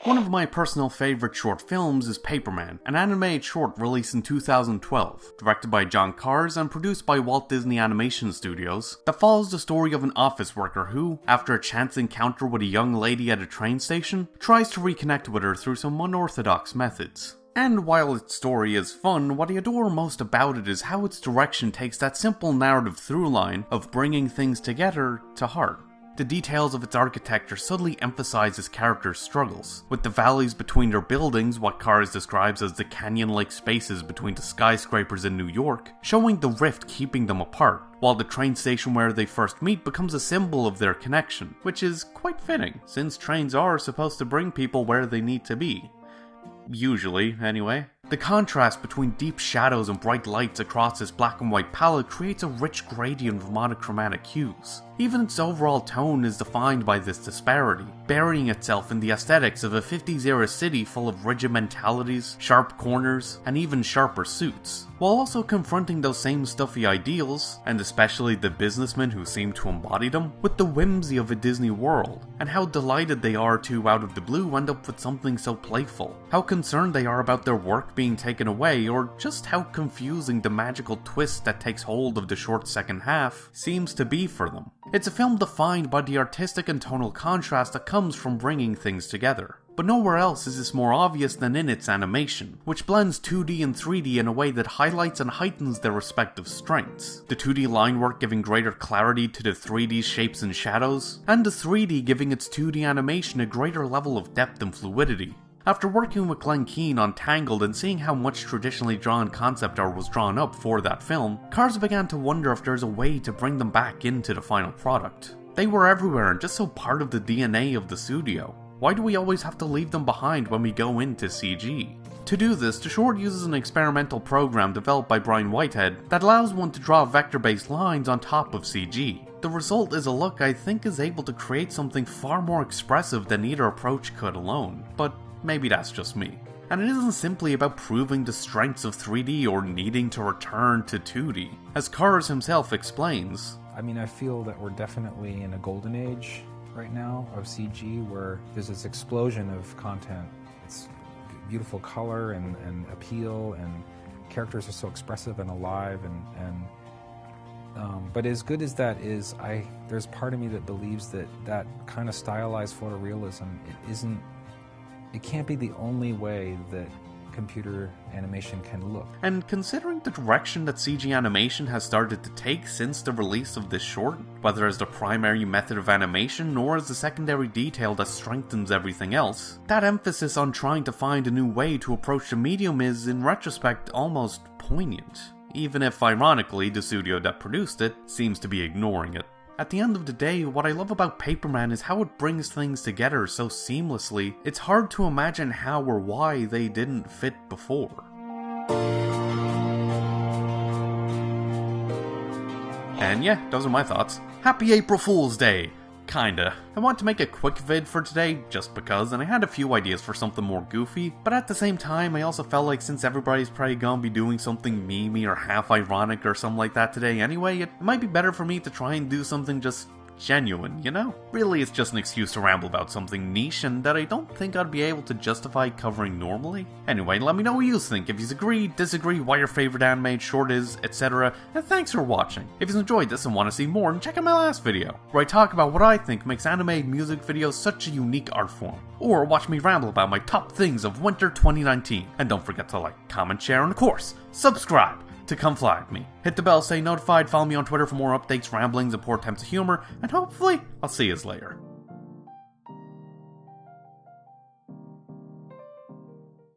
One of my personal favourite short films is Paperman, an animated short released in 2012, directed by John Kahrs and produced by Walt Disney Animation Studios, that follows the story of an office worker who, after a chance encounter with a young lady at a train station, tries to reconnect with her through some unorthodox methods. And while its story is fun, what I adore most about it is how its direction takes that simple narrative through line of bringing things together to heart. The details of its architecture subtly emphasize its characters' struggles, with the valleys between their buildings, what Kahrs describes as the canyon-like spaces between the skyscrapers in New York, showing the rift keeping them apart, while the train station where they first meet becomes a symbol of their connection, which is quite fitting, since trains are supposed to bring people where they need to be. Usually, anyway. The contrast between deep shadows and bright lights across this black and white palette creates a rich gradient of monochromatic hues. Even its overall tone is defined by this disparity, burying itself in the aesthetics of a 50s-era city full of rigid mentalities, sharp corners, and even sharper suits, while also confronting those same stuffy ideals, and especially the businessmen who seem to embody them, with the whimsy of a Disney world, and how delighted they are to, out of the blue, end up with something so playful, how concerned they are about their work being taken away, or just how confusing the magical twist that takes hold of the short second half seems to be for them. It's a film defined by the artistic and tonal contrast that comes from bringing things together. But nowhere else is this more obvious than in its animation, which blends 2D and 3D in a way that highlights and heightens their respective strengths. The 2D line work giving greater clarity to the 3D shapes and shadows, and the 3D giving its 2D animation a greater level of depth and fluidity. After working with LINKZ on Tangled and seeing how much traditionally drawn concept art was drawn up for that film, Kahrs began to wonder if there's a way to bring them back into the final product. They were everywhere and just so part of the DNA of the studio. Why do we always have to leave them behind when we go into CG? To do this, the short uses an experimental program developed by Brian Whitehead that allows one to draw vector-based lines on top of CG. The result is a look I think is able to create something far more expressive than either approach could alone, but maybe that's just me. And it isn't simply about proving the strengths of 3D or needing to return to 2D. As Kahrs himself explains, I feel that we're definitely in a golden age right now of CG where there's this explosion of content. It's beautiful color and appeal, and characters are so expressive and alive, but as good as that is, there's part of me that believes that kind of stylized photorealism, it can't be the only way that computer animation can look. And considering the direction that CG animation has started to take since the release of this short, whether as the primary method of animation or as the secondary detail that strengthens everything else, that emphasis on trying to find a new way to approach the medium is, in retrospect, almost poignant, even if, ironically, the studio that produced it seems to be ignoring it. At the end of the day, what I love about Paperman is how it brings things together so seamlessly, it's hard to imagine how or why they didn't fit before. And yeah, those are my thoughts. Happy April Fool's Day! Kinda. I want to make a quick vid for today, just because, and I had a few ideas for something more goofy, but at the same time, I also felt like since everybody's probably gonna be doing something memey or half ironic or something like that today anyway, it might be better for me to try and do something just genuine, you know? Really, it's just an excuse to ramble about something niche and that I don't think I'd be able to justify covering normally. Anyway, let me know what you think, if you agree, disagree, why your favorite animated short is, etc. And thanks for watching. If you enjoyed this and want to see more, then check out my last video, where I talk about what I think makes animated music videos such a unique art form. Or watch me ramble about my top things of winter 2019. And don't forget to like, comment, share, and of course, subscribe to come fly with me. Hit the bell, stay notified, follow me on Twitter for more updates, ramblings, and poor attempts of humor, and hopefully, I'll see yous later.